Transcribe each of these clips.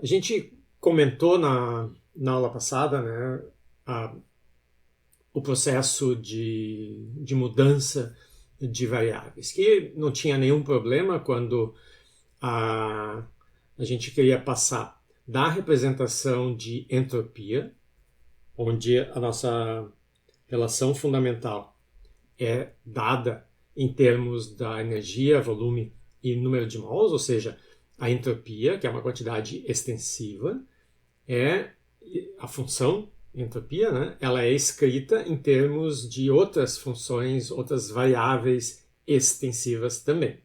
A gente comentou na aula passada, né, o processo de mudança de variáveis, que não tinha nenhum problema quando a gente queria passar da representação de entropia, onde a nossa relação fundamental é dada em termos da energia, volume e número de mols, ou seja, a entropia, que é uma quantidade extensiva, é a função entropia, né? Ela é escrita em termos de outras funções, outras variáveis extensivas também.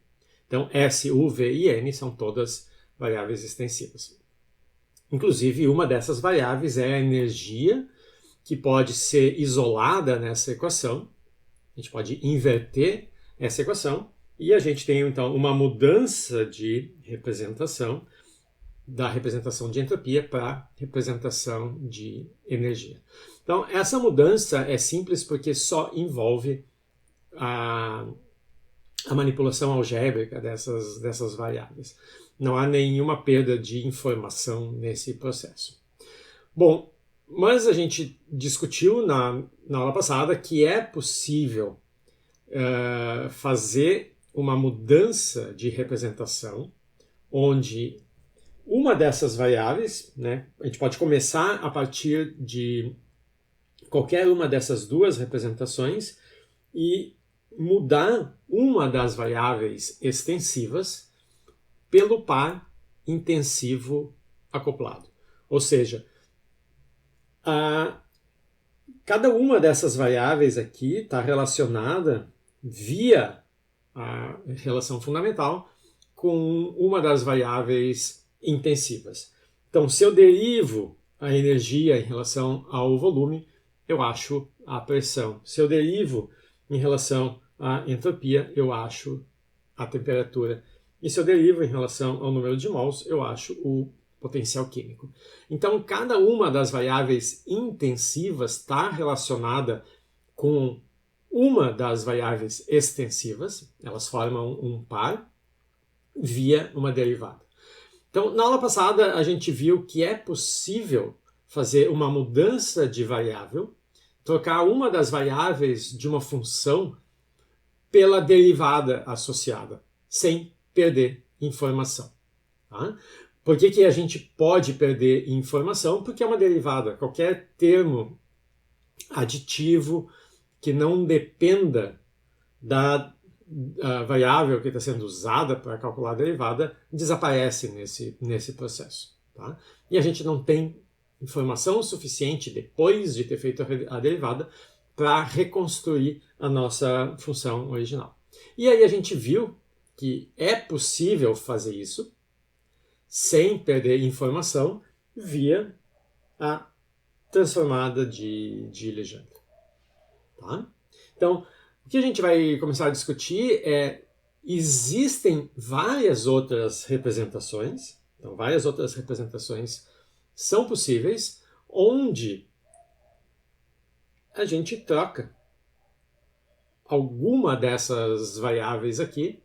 Então, S, U, V e N são todas variáveis extensivas. Inclusive, uma dessas variáveis é a energia, que pode ser isolada nessa equação. A gente pode inverter essa equação e a gente tem, então, uma mudança de representação da representação de entropia para a representação de energia. Então, essa mudança é simples porque só envolve a manipulação algébrica dessas variáveis. Não há nenhuma perda de informação nesse processo. Bom, mas a gente discutiu na aula passada que é possível fazer uma mudança de representação onde uma dessas variáveis, né, a gente pode começar a partir de qualquer uma dessas duas representações e mudar uma das variáveis extensivas pelo par intensivo acoplado. Ou seja, cada uma dessas variáveis aqui está relacionada via a relação fundamental com uma das variáveis intensivas. Então, se eu derivo a energia em relação ao volume, eu acho a pressão. Se eu derivo em relação à entropia, eu acho a temperatura. E se eu derivo em relação ao número de mols, eu acho o potencial químico. Então, cada uma das variáveis intensivas está relacionada com uma das variáveis extensivas, elas formam um par via uma derivada. Então, na aula passada, a gente viu que é possível fazer uma mudança de variável, trocar uma das variáveis de uma função pela derivada associada, sem perder informação. Tá? Por que a gente pode perder informação? Porque é uma derivada. Qualquer termo aditivo que não dependa da variável que está sendo usada para calcular a derivada desaparece nesse processo. Tá? E a gente não tem informação suficiente depois de ter feito a derivada para reconstruir a nossa função original. E aí a gente viu que é possível fazer isso sem perder informação via a transformada de Legendre. Tá? Então, o que a gente vai começar a discutir é: existem várias outras representações, então várias outras representações são possíveis, onde a gente troca alguma dessas variáveis aqui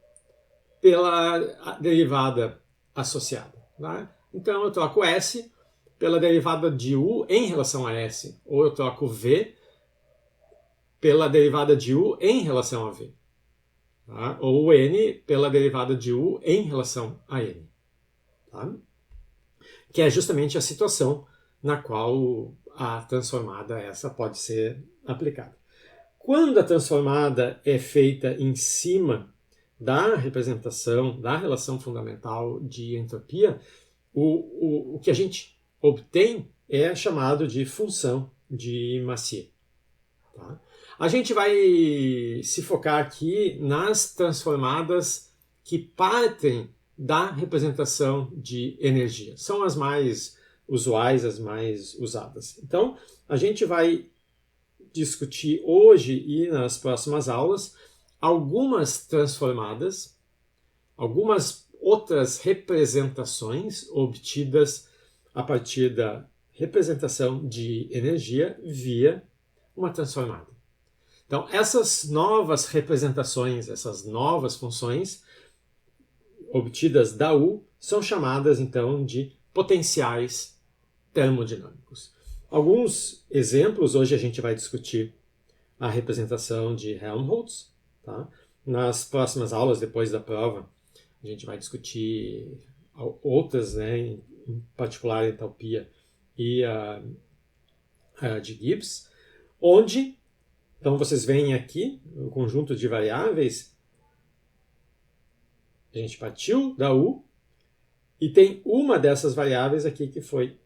pela derivada associada. Tá? Então eu troco S pela derivada de U em relação a S, ou eu troco V pela derivada de U em relação a V. Tá? Ou N pela derivada de U em relação a N. Tá? Que é justamente a situação na qual a transformada essa pode ser aplicada. Quando a transformada é feita em cima da representação, da relação fundamental de entropia, o que a gente obtém é chamado de função de Massier. Tá? A gente vai se focar aqui nas transformadas que partem da representação de energia. São as mais usuais, as mais usadas. Então, a gente vai discutir hoje e nas próximas aulas algumas transformadas, algumas outras representações obtidas a partir da representação de energia via uma transformada. Então, essas novas representações, essas novas funções obtidas da U são chamadas, então, de potenciais termodinâmicos. Alguns exemplos, hoje a gente vai discutir a representação de Helmholtz. Tá? Nas próximas aulas, depois da prova, a gente vai discutir outras, né, em particular a entalpia e a de Gibbs, onde, então vocês veem aqui, o conjunto de variáveis, a gente partiu da U, e tem uma dessas variáveis aqui que foi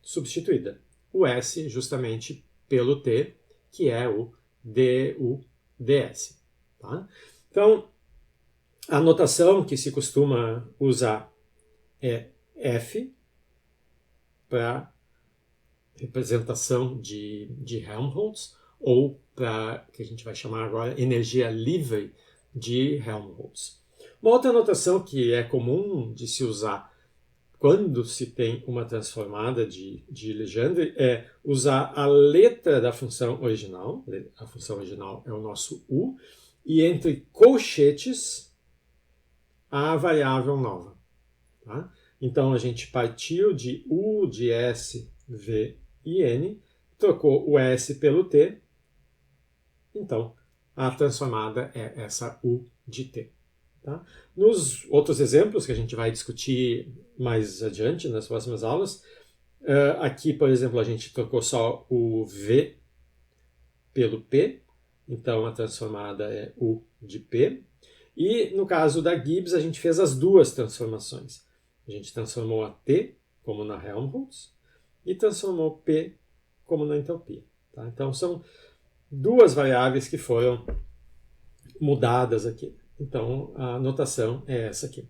substituída, o S justamente pelo T, que é o du/ds. Tá? Então, a notação que se costuma usar é F para representação de Helmholtz, ou para que a gente vai chamar agora energia livre de Helmholtz. Uma outra notação que é comum de se usar quando se tem uma transformada de Legendre é usar a letra da função original, a função original é o nosso U, e entre colchetes a variável nova. Tá? Então a gente partiu de U, de S, V e N, trocou o S pelo T, então a transformada é essa U de T. Tá? Nos outros exemplos que a gente vai discutir mais adiante, nas próximas aulas, aqui, por exemplo, a gente trocou só o V pelo P, então a transformada é U de P. E no caso da Gibbs, a gente fez as duas transformações. A gente transformou a T, como na Helmholtz, e transformou P como na entalpia. Tá? Então são duas variáveis que foram mudadas aqui. Então a notação é essa aqui.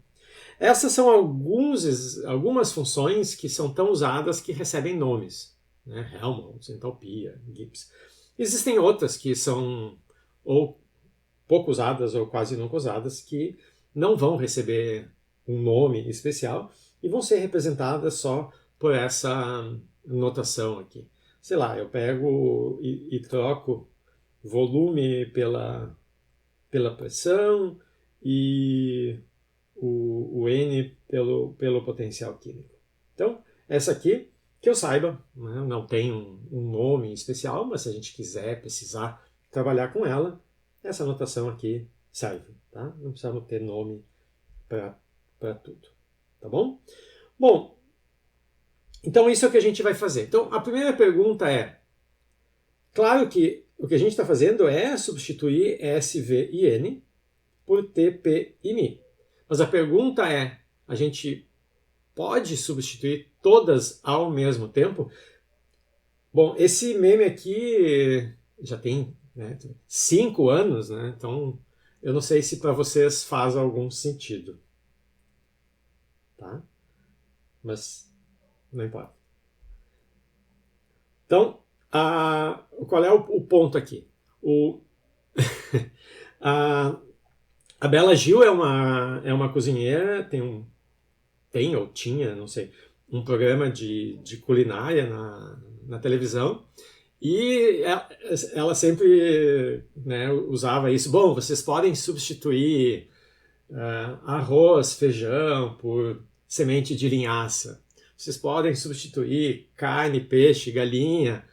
Essas são algumas funções que são tão usadas que recebem nomes, né? Helmholtz, entalpia, Gibbs. Existem outras que são ou pouco usadas ou quase nunca usadas que não vão receber um nome especial e vão ser representadas só por essa notação aqui. Sei lá, eu pego e troco volume pela pressão e o N pelo potencial químico. Então, essa aqui, que eu saiba, né, não tem um nome especial, mas se a gente quiser, precisar trabalhar com ela, essa notação aqui serve. Tá? Não precisamos ter nome para tudo. Tá bom? Bom, então isso é o que a gente vai fazer. Então, a primeira pergunta é, claro que o que a gente está fazendo é substituir S, V e N por T, P e Mi. Mas a pergunta é, a gente pode substituir todas ao mesmo tempo? Bom, esse meme aqui já tem 5 anos, né? Então eu não sei se para vocês faz algum sentido. Tá? Mas não importa. Então, qual é o ponto aqui? A Bela Gil é uma cozinheira, tem ou tinha, não sei, um programa de culinária na televisão, e ela sempre, né, usava isso. Bom, vocês podem substituir arroz, feijão por semente de linhaça. Vocês podem substituir carne, peixe, galinha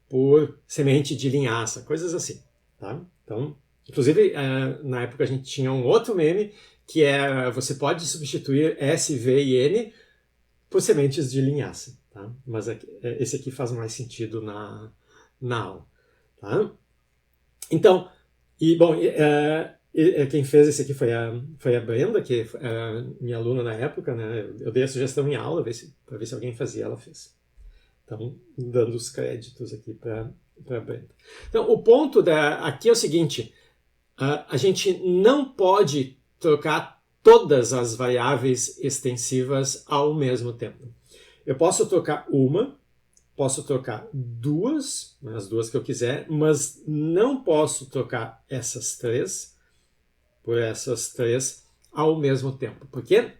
por semente de linhaça, coisas assim. Tá? Então, inclusive, na época a gente tinha um outro meme que é você pode substituir S, V e N por sementes de linhaça. Tá? Mas esse aqui faz mais sentido na aula. Tá? Então, quem fez esse aqui foi a Brenda, que é minha aluna na época, né? Eu dei a sugestão em aula para ver se alguém fazia, ela fez. Então, dando os créditos aqui para a Brenda. Então, o ponto aqui é o seguinte, a gente não pode trocar todas as variáveis extensivas ao mesmo tempo. Eu posso trocar uma, posso trocar duas, as duas que eu quiser, mas não posso trocar essas três por essas três ao mesmo tempo. Por quê?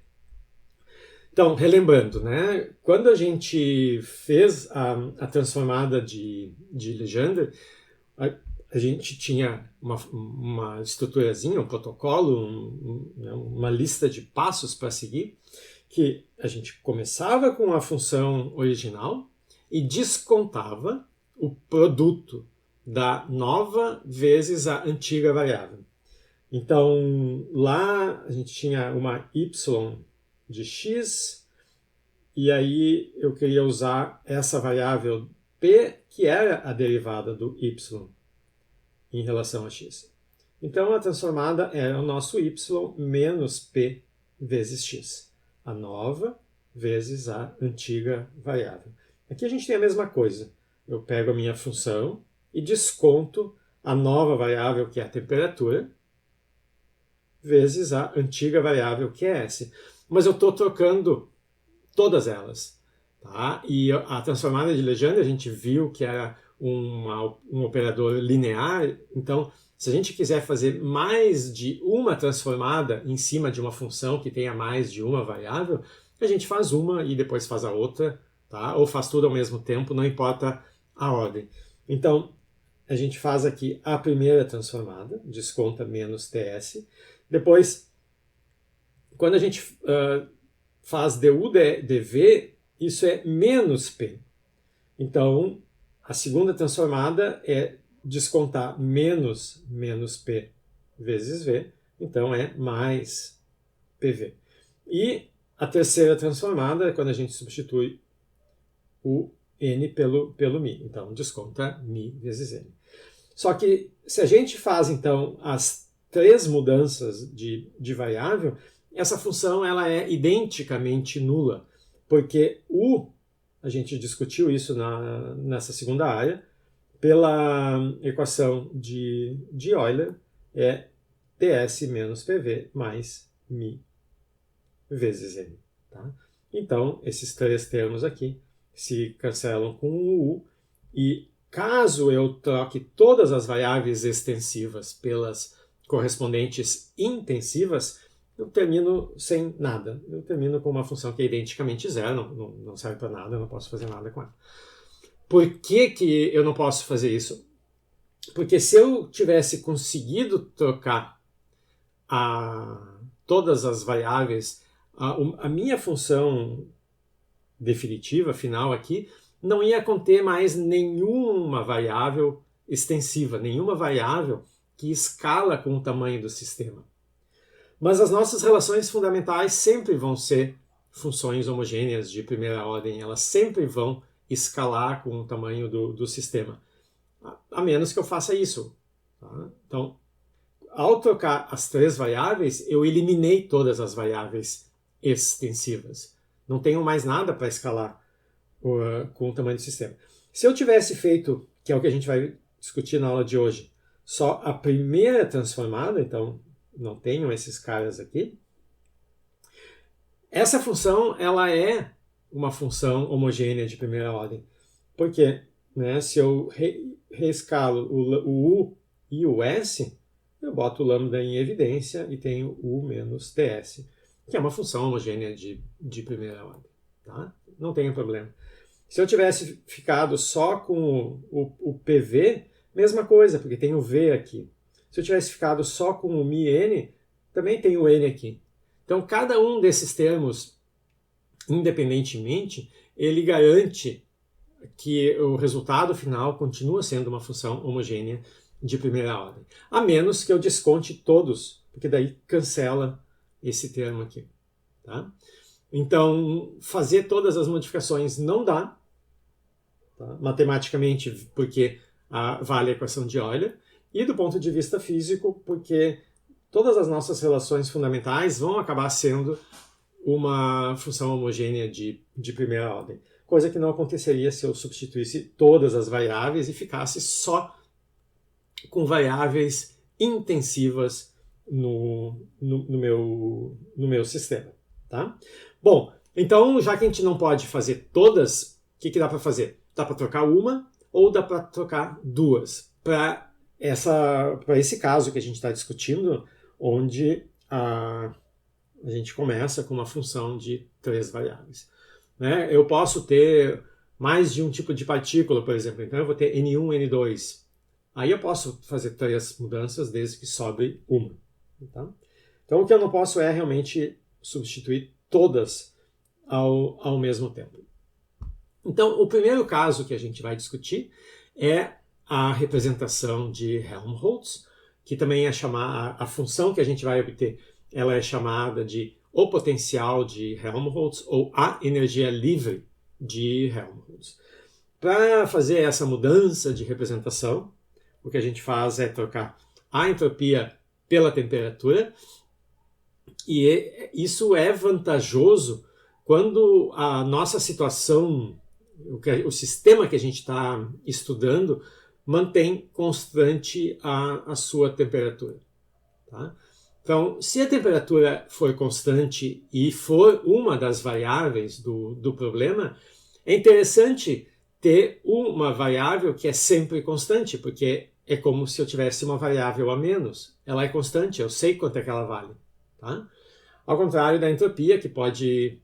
Então, relembrando, né? Quando a gente fez a transformada de Legendre, a gente tinha uma estruturazinha, um protocolo, uma lista de passos para seguir. que a gente começava com a função original e descontava o produto da nova vezes a antiga variável. Então, lá a gente tinha uma y de x, e aí eu queria usar essa variável p, que era a derivada do y em relação a x. Então, a transformada era o nosso y menos p vezes x, a nova vezes a antiga variável. Aqui a gente tem a mesma coisa. Eu pego a minha função e desconto a nova variável, que é a temperatura, vezes a antiga variável, que é S. Mas eu estou trocando todas elas. Tá? E a transformada de Legendre, a gente viu que era um operador linear. Então, se a gente quiser fazer mais de uma transformada em cima de uma função que tenha mais de uma variável, a gente faz uma e depois faz a outra, tá? Ou faz tudo ao mesmo tempo, não importa a ordem. Então, a gente faz aqui a primeira transformada, desconta menos TS. Depois, quando a gente faz du dv, isso é menos P. Então, a segunda transformada é descontar menos P vezes V, então é mais PV. E a terceira transformada é quando a gente substitui o N pelo Mi. Então, desconta Mi vezes N. Só que, se a gente faz, então, as três mudanças de variável, essa função ela é identicamente nula, porque a gente discutiu isso nessa segunda área, pela equação de Euler, é ds menos pv mais mi vezes n. Tá? Então, esses três termos aqui se cancelam com o u, e caso eu troque todas as variáveis extensivas pelas correspondentes intensivas, eu termino sem nada. Eu termino com uma função que é identicamente zero, não serve para nada, eu não posso fazer nada com ela. Por que eu não posso fazer isso? Porque se eu tivesse conseguido trocar todas as variáveis, a minha função definitiva, final aqui, não ia conter mais nenhuma variável extensiva, nenhuma variável que escala com o tamanho do sistema. Mas as nossas relações fundamentais sempre vão ser funções homogêneas de primeira ordem, elas sempre vão escalar com o tamanho do sistema, a menos que eu faça isso. Tá? Então, ao trocar as três variáveis, eu eliminei todas as variáveis extensivas. Não tenho mais nada para escalar com o tamanho do sistema. Se eu tivesse feito, que é o que a gente vai discutir na aula de hoje, só a primeira transformada, então não tenho esses caras aqui, essa função ela é uma função homogênea de primeira ordem. Porque se eu reescalo o U e o S, eu boto o lambda em evidência e tenho U menos TS, que é uma função homogênea de primeira ordem. Tá? Não tem problema. Se eu tivesse ficado só com o PV, mesma coisa, porque tem o V aqui. Se eu tivesse ficado só com o MiN, também tem o N aqui. Então, cada um desses termos, independentemente, ele garante que o resultado final continua sendo uma função homogênea de primeira ordem. A menos que eu desconte todos, porque daí cancela esse termo aqui. Tá? Então, fazer todas as modificações não dá, tá? Matematicamente, porque vale a equação de Euler, e do ponto de vista físico, porque todas as nossas relações fundamentais vão acabar sendo uma função homogênea de primeira ordem. Coisa que não aconteceria se eu substituísse todas as variáveis e ficasse só com variáveis intensivas no meu sistema. Tá? Bom, então, já que a gente não pode fazer todas, o que dá para fazer? Dá para trocar uma ou dá para trocar duas? Para esse caso que a gente está discutindo, onde a gente começa com uma função de três variáveis. Né? Eu posso ter mais de um tipo de partícula, por exemplo. Então eu vou ter N1, N2. Aí eu posso fazer três mudanças desde que sobre uma. Tá? Então o que eu não posso é realmente substituir todas ao mesmo tempo. Então, o primeiro caso que a gente vai discutir é a representação de Helmholtz, que também é chamada, a função que a gente vai obter, ela é chamada de o potencial de Helmholtz ou a energia livre de Helmholtz. Para fazer essa mudança de representação, o que a gente faz é trocar a entropia pela temperatura, e isso é vantajoso quando a nossa situação, o sistema que a gente está estudando, mantém constante a sua temperatura. Tá? Então, se a temperatura for constante e for uma das variáveis do problema, é interessante ter uma variável que é sempre constante, porque é como se eu tivesse uma variável a menos. Ela é constante, eu sei quanto é que ela vale. Tá? Ao contrário da entropia, que pode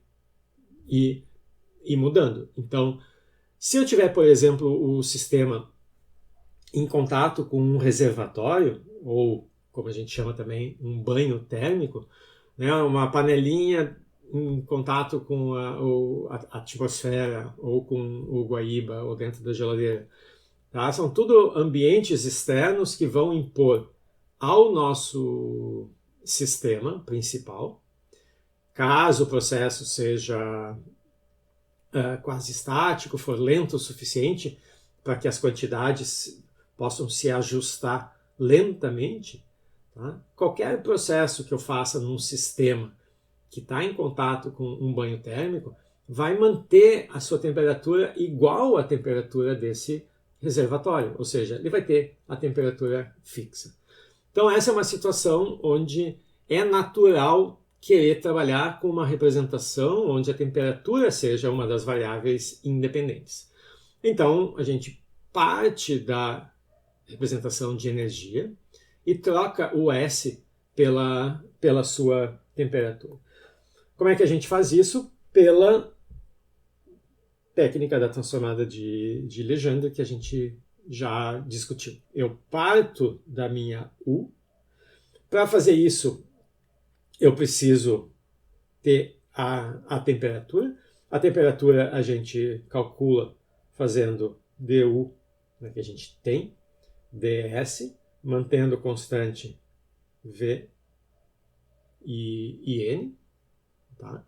ir mudando. Então, se eu tiver, por exemplo, o sistema em contato com um reservatório, ou como a gente chama também, um banho térmico, né, uma panelinha em contato com a atmosfera, ou com o guaíba, ou dentro da geladeira. Tá? São tudo ambientes externos que vão impor ao nosso sistema principal, caso o processo seja quase estático, for lento o suficiente para que as quantidades possam se ajustar lentamente. Tá? Qualquer processo que eu faça num sistema que está em contato com um banho térmico vai manter a sua temperatura igual à temperatura desse reservatório, ou seja, ele vai ter a temperatura fixa. Então essa é uma situação onde é natural querer trabalhar com uma representação onde a temperatura seja uma das variáveis independentes. Então a gente parte da representação de energia e troca o S pela sua temperatura. Como é que a gente faz isso? Pela técnica da transformada de Legendre que a gente já discutiu. Eu parto da minha U. Para fazer isso, eu preciso ter a temperatura. A temperatura a gente calcula fazendo dU, né, que a gente tem, ds, mantendo constante V e N. Tá?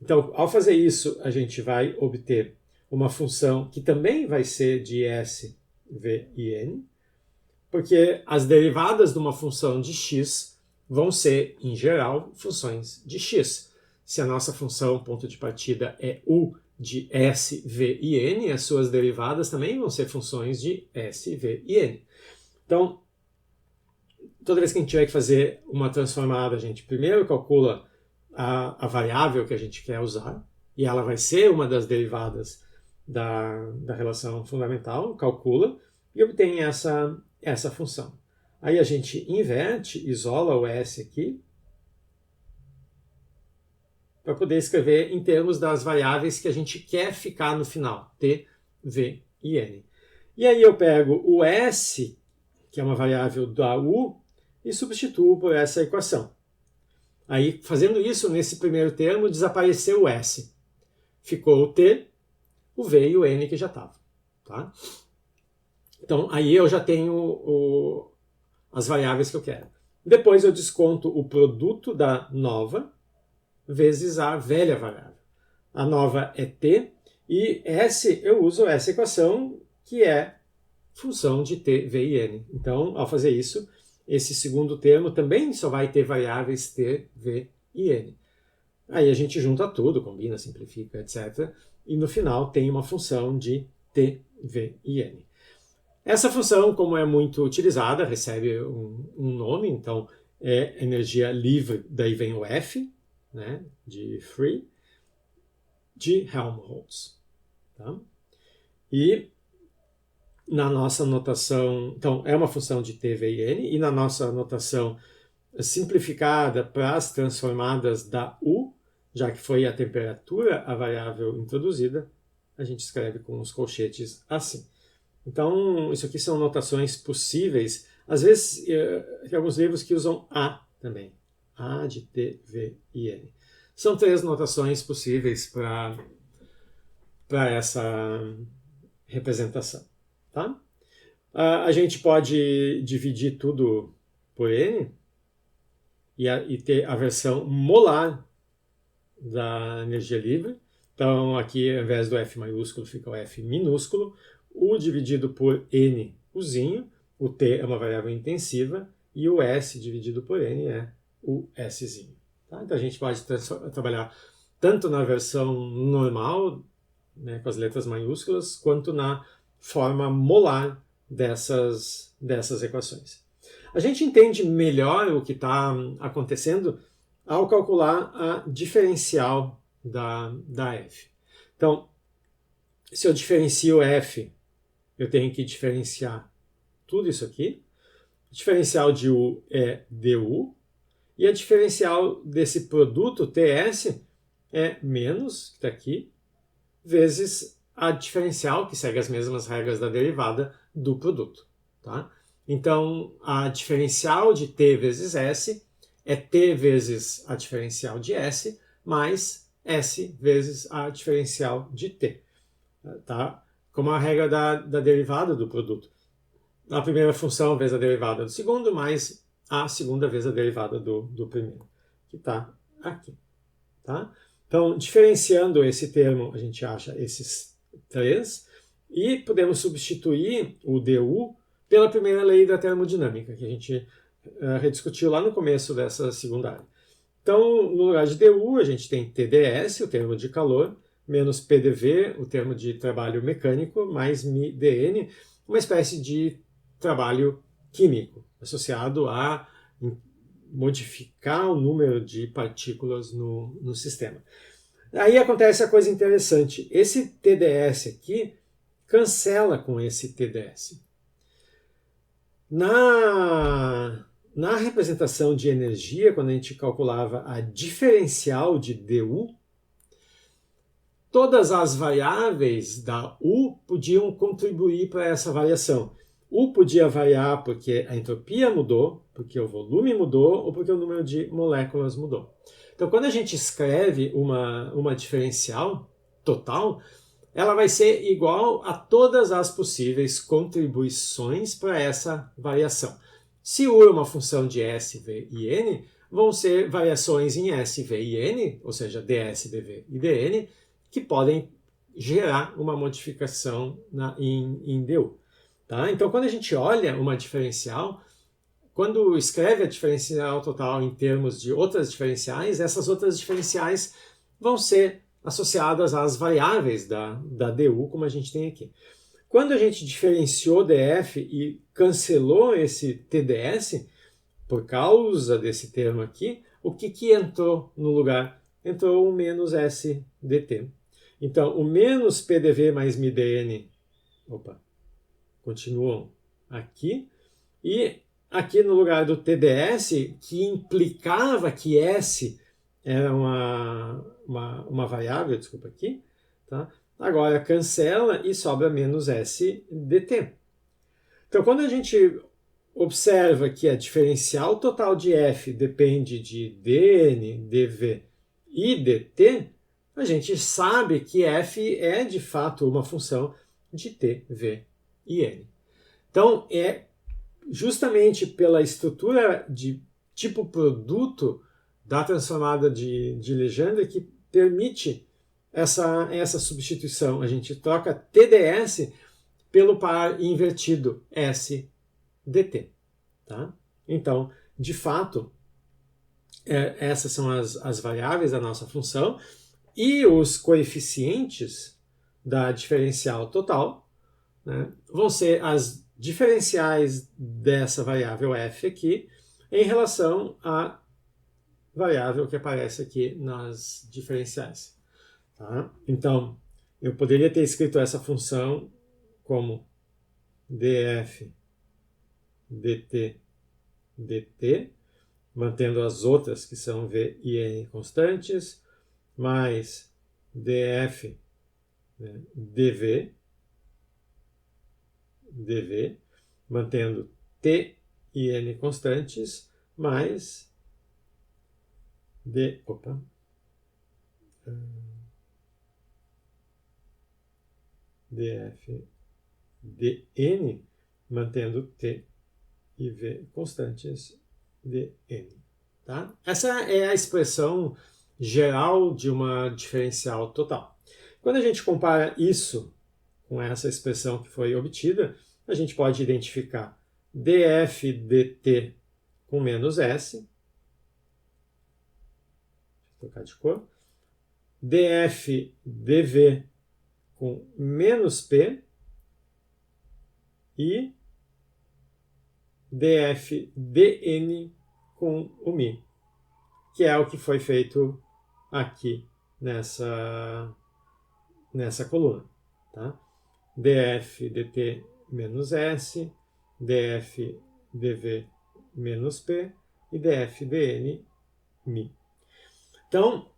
Então, ao fazer isso, a gente vai obter uma função que também vai ser de S, V e N, porque as derivadas de uma função de x vão ser, em geral, funções de x. Se a nossa função ponto de partida é u de S, V e N, as suas derivadas também vão ser funções de S, V e N. Então, toda vez que a gente tiver que fazer uma transformada, a gente primeiro calcula a variável que a gente quer usar, e ela vai ser uma das derivadas da relação fundamental, calcula, e obtém essa função. Aí a gente inverte, isola o S aqui, para poder escrever em termos das variáveis que a gente quer ficar no final, T, V e N. E aí eu pego o S, que é uma variável da U, e substituo por essa equação. Aí, fazendo isso, nesse primeiro termo, desapareceu o S. Ficou o T, o V e o N que já estavam. Tá? Então, aí eu já tenho as variáveis que eu quero. Depois eu desconto o produto da nova vezes a velha variável. A nova é T e S, eu uso essa equação que é função de T, V e N. Então, ao fazer isso, esse segundo termo também só vai ter variáveis T, V e N. Aí a gente junta tudo, combina, simplifica, etc. E no final tem uma função de T, V e N. Essa função, como é muito utilizada, recebe um nome, então é energia livre, daí vem o F, né, de free, de Helmholtz. Tá? E na nossa notação, então é uma função de T, V e N, e na nossa notação simplificada para as transformadas da U, já que foi a temperatura a variável introduzida, a gente escreve com os colchetes assim. Então, isso aqui são notações possíveis. Às vezes, tem alguns livros que usam A também. A de T, V e N. São 3 notações possíveis para essa representação. Tá? A gente pode dividir tudo por N e ter a versão molar da energia livre. Então, aqui, ao invés do F maiúsculo, fica o F minúsculo. U dividido por N, Uzinho. O T é uma variável intensiva. E o S dividido por N é o Szinho. Tá? Então, a gente pode trabalhar tanto na versão normal, né, com as letras maiúsculas, quanto na forma molar dessas equações. A gente entende melhor o que está acontecendo ao calcular a diferencial da F. Então, se eu diferencio F, eu tenho que diferenciar tudo isso aqui. O diferencial de U é du, e a diferencial desse produto TS é menos, que está aqui, vezes a diferencial, que segue as mesmas regras da derivada, do produto. Tá? Então, a diferencial de T vezes S é T vezes a diferencial de S, mais S vezes a diferencial de T. Tá? Como a regra da derivada do produto. A primeira função vezes a derivada do segundo, mais a segunda vezes a derivada do primeiro, que está aqui. Tá? Então, diferenciando esse termo, a gente acha esses 3, e podemos substituir o du pela primeira lei da termodinâmica, que a gente rediscutiu lá no começo dessa segunda área. Então, no lugar de du, a gente tem TdS, o termo de calor, menos PDV, o termo de trabalho mecânico, mais μdn, uma espécie de trabalho químico, associado a modificar o número de partículas no sistema. Aí acontece a coisa interessante. Esse TdS aqui cancela com esse TdS. Na representação de energia, quando a gente calculava a diferencial de du, todas as variáveis da U podiam contribuir para essa variação. U podia variar porque a entropia mudou, porque o volume mudou ou porque o número de moléculas mudou. Então, quando a gente escreve uma diferencial total, ela vai ser igual a todas as possíveis contribuições para essa variação. Se U é uma função de S, V e N, vão ser variações em S, V e N, ou seja, ds, dV e dN, que podem gerar uma modificação em du. Tá? Então, quando a gente olha uma diferencial, quando escreve a diferencial total em termos de outras diferenciais, essas outras diferenciais vão ser associadas às variáveis da du, como a gente tem aqui. Quando a gente diferenciou df e cancelou esse TdS, por causa desse termo aqui, o que entrou no lugar? Entrou o menos SDT. Então, o menos PDV mais μdn, continuam aqui, e aqui no lugar do TdS, que implicava que S era uma variável, desculpa aqui, tá? Agora cancela e sobra menos SDT. Então, quando a gente observa que a diferencial total de F depende de dN, dV e dt, a gente sabe que F é de fato uma função de T, V e N. Então, é justamente pela estrutura de tipo produto da transformada de Legendre que permite essa substituição. A gente troca TdS pelo par invertido SDT. Tá? Então, de fato, essas são as variáveis da nossa função e os coeficientes da diferencial total, né, vão ser as diferenciais dessa variável f aqui em relação à variável que aparece aqui nas diferenciais. Tá? Então, eu poderia ter escrito essa função como df dt dt, mantendo as outras que são v e n constantes, mais df, né, dv, dv, mantendo t e n constantes, mais df dn, mantendo t e v constantes dn. Tá? Essa é a expressão geral de uma diferencial total. Quando a gente compara isso com essa expressão que foi obtida, a gente pode identificar df dt com menos s, deixa eu trocar de cor, df dv com menos p e df dn com o mi, que é o que foi feito aqui nessa coluna. Tá? df dt menos s, df dv menos p e df dn mi. Então,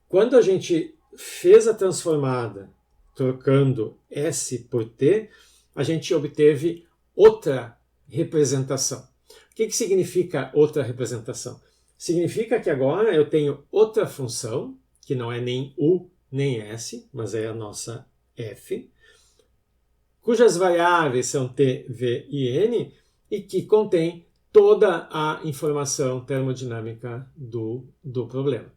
quando a gente fez a transformada trocando s por t, a gente obteve outra representação. O que significa outra representação? Significa que agora eu tenho outra função, que não é nem u nem s, mas é a nossa f, cujas variáveis são t, v e n, e que contém toda a informação termodinâmica do problema.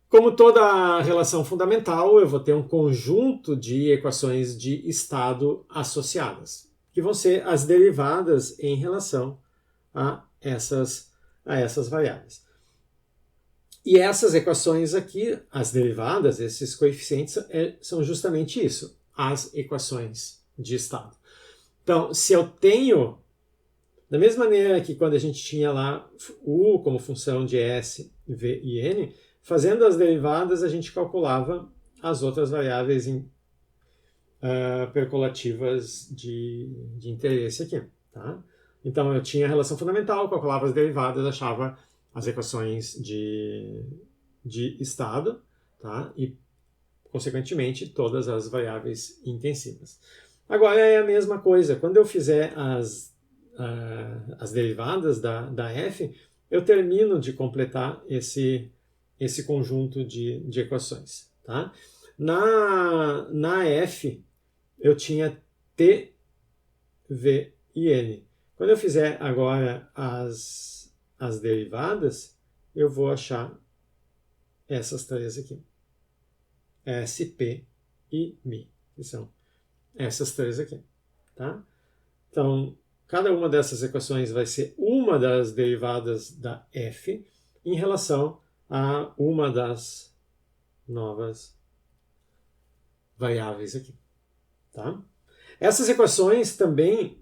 Como toda relação fundamental, eu vou ter um conjunto de equações de estado associadas, que vão ser as derivadas em relação a essas variáveis. E essas equações aqui, as derivadas, esses coeficientes, são justamente isso, as equações de estado. Então, se eu tenho, da mesma maneira que quando a gente tinha lá u como função de s, v e n, fazendo as derivadas a gente calculava as outras variáveis percolativas de interesse aqui. Tá? Então, eu tinha a relação fundamental, calculava as derivadas, achava as equações de estado, tá? E, consequentemente, todas as variáveis intensivas. Agora é a mesma coisa. Quando eu fizer as derivadas da f, eu termino de completar esse conjunto de equações. Tá? Na f, eu tinha t, v e n. Quando eu fizer agora as derivadas, eu vou achar essas três aqui. S, P e Mi, que são essas três aqui. Tá? Então, cada uma dessas equações vai ser uma das derivadas da f em relação a uma das novas variáveis aqui. Tá? Essas equações também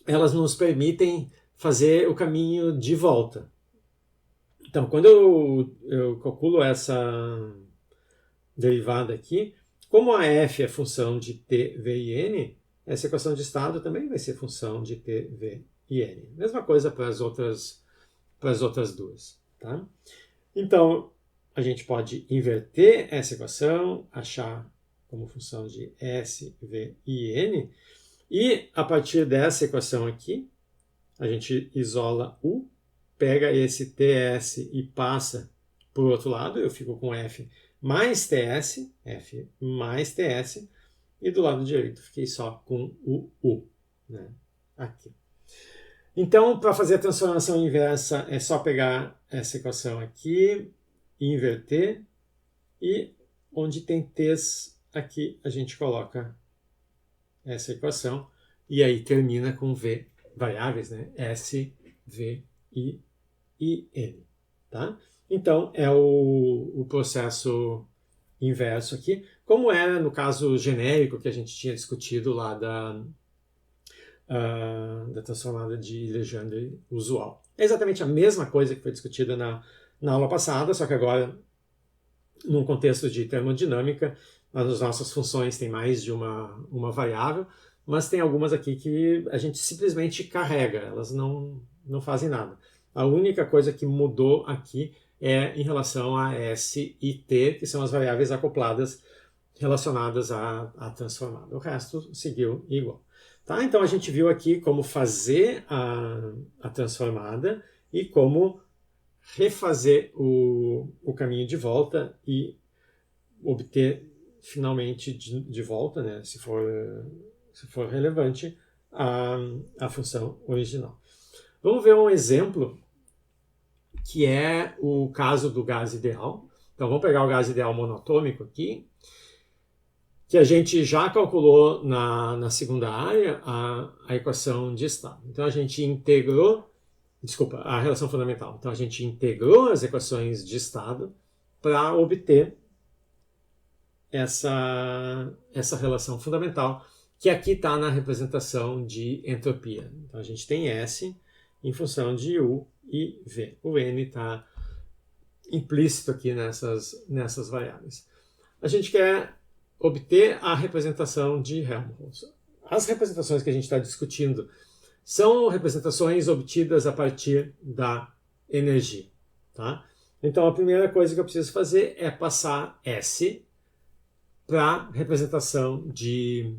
elas nos permitem fazer o caminho de volta. Então, quando eu calculo essa derivada aqui, como a f é função de t, v e n, essa equação de estado também vai ser função de t, v e n. Mesma coisa para as outras duas. Tá? Então, a gente pode inverter essa equação, achar como função de s, v e n, e a partir dessa equação aqui, a gente isola u, pega esse ts e passa para o outro lado, eu fico com f mais ts, e do lado direito fiquei só com o u, né? Aqui. Então, para fazer a transformação inversa, é só pegar essa equação aqui, inverter, e onde tem t's aqui, a gente coloca essa equação, e aí termina com v, variáveis, né? S, V e N. Tá? Então, é o processo inverso aqui, como era no caso genérico que a gente tinha discutido lá da transformada de Legendre usual. É exatamente a mesma coisa que foi discutida na aula passada, só que agora num contexto de termodinâmica, as nossas funções têm mais de uma variável, mas tem algumas aqui que a gente simplesmente carrega, elas não fazem nada. A única coisa que mudou aqui é em relação a S e T, que são as variáveis acopladas relacionadas à transformada. O resto seguiu igual. Tá? Então a gente viu aqui como fazer a transformada e como refazer o caminho de volta e obter finalmente de volta, né, se for relevante, a função original. Vamos ver um exemplo que é o caso do gás ideal. Então vamos pegar o gás ideal monatômico aqui, que a gente já calculou na segunda área a equação de estado. Então a gente integrou, a relação fundamental. Então a gente integrou as equações de estado para obter essa relação fundamental, que aqui está na representação de entropia. Então a gente tem S em função de U e V. O N está implícito aqui nessas variáveis. A gente quer obter a representação de Helmholtz. As representações que a gente está discutindo são representações obtidas a partir da energia. Tá? Então a primeira coisa que eu preciso fazer é passar S para representação de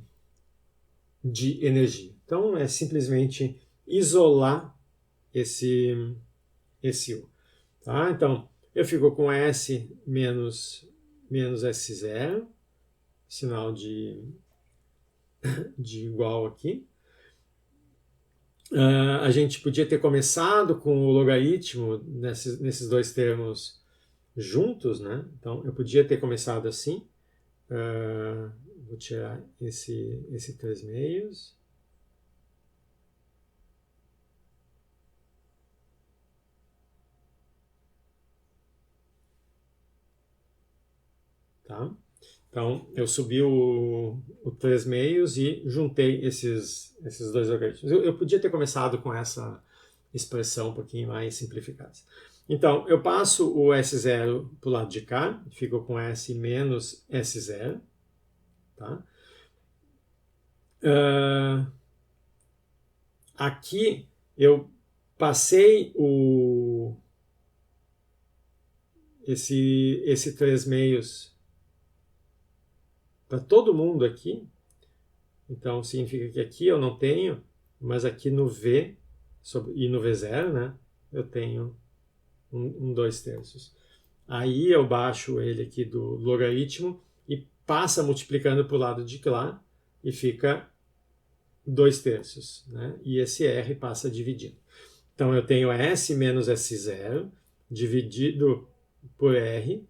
energia. Então é simplesmente isolar esse U. Tá? Então eu fico com S menos S0, sinal de igual aqui. A gente podia ter começado com o logaritmo nesses dois termos juntos, né? Então eu podia ter começado assim. Vou tirar esse 3 meios. Tá? Então, eu subi o 3 meios e juntei esses dois logaritmos. Eu podia ter começado com essa expressão um pouquinho mais simplificada. Então, eu passo o S0 para o lado de cá, fico com S menos S0. Tá? Aqui, eu passei esse 3 meios para todo mundo aqui. Então, significa que aqui eu não tenho, mas aqui no V e no V0, né, eu tenho um 2/3. Aí eu baixo ele aqui do logaritmo e passa multiplicando para o lado de lá e fica 2/3. Né? E esse R passa dividindo. Então eu tenho S menos S0 dividido por R,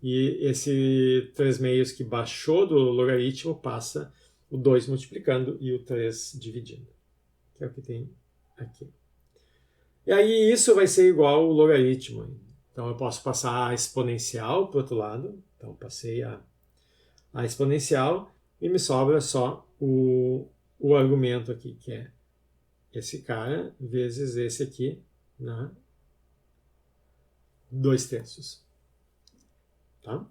e esse 3 meios que baixou do logaritmo passa o 2 multiplicando e o 3 dividindo, que é o que tem aqui. E aí isso vai ser igual ao logaritmo. Então eu posso passar a exponencial para o outro lado. Então passei a exponencial e me sobra só o argumento aqui, que é esse cara vezes esse aqui, né? 2/3. Tá?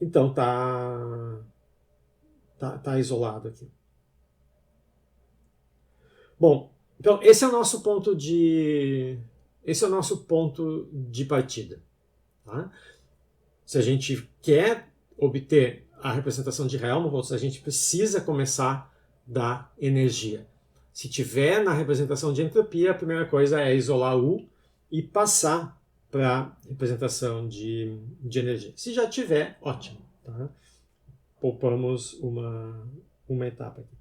Então tá isolado aqui. Bom, então esse é o nosso ponto de partida. Tá? Se a gente quer obter a representação de Helmholtz, a gente precisa começar da energia. Se tiver na representação de entropia, a primeira coisa é isolar U e passar para a representação de energia. Se já tiver, ótimo. Tá? Poupamos uma etapa aqui.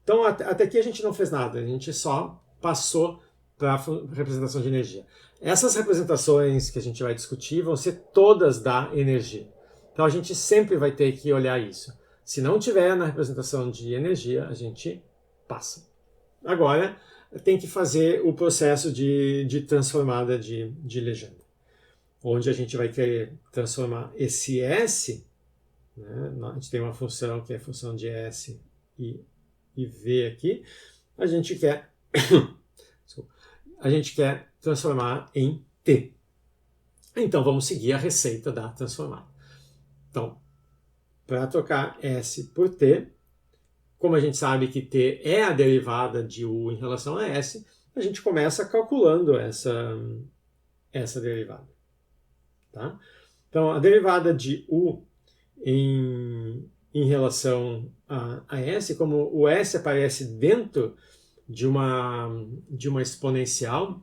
Então, até aqui a gente não fez nada, a gente só passou para a representação de energia. Essas representações que a gente vai discutir vão ser todas da energia. Então, a gente sempre vai ter que olhar isso. Se não tiver na representação de energia, a gente passa. Agora, tem que fazer o processo de transformada de legenda, onde a gente vai querer transformar esse S, né? A gente tem uma função que é a função de S e V aqui, a gente quer transformar em T. Então vamos seguir a receita da transformada. Então, para trocar S por T, como a gente sabe que T é a derivada de U em relação a S, a gente começa calculando essa derivada. Tá? Então, a derivada de U em relação a S, como o S aparece dentro de uma exponencial,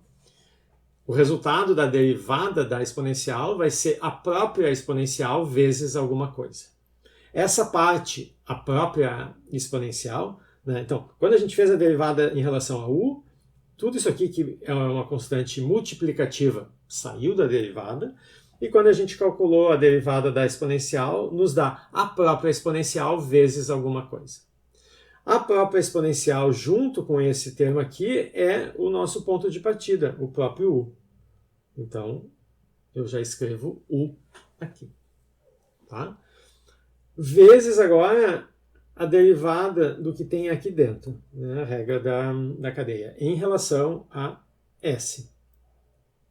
o resultado da derivada da exponencial vai ser a própria exponencial vezes alguma coisa. Essa parte, a própria exponencial, né? Então, quando a gente fez a derivada em relação a u, tudo isso aqui que é uma constante multiplicativa saiu da derivada, e quando a gente calculou a derivada da exponencial, nos dá a própria exponencial vezes alguma coisa. A própria exponencial, junto com esse termo aqui, é o nosso ponto de partida, o próprio u. Então, eu já escrevo u aqui. Tá? Vezes agora a derivada do que tem aqui dentro, né? A regra da cadeia, em relação a S.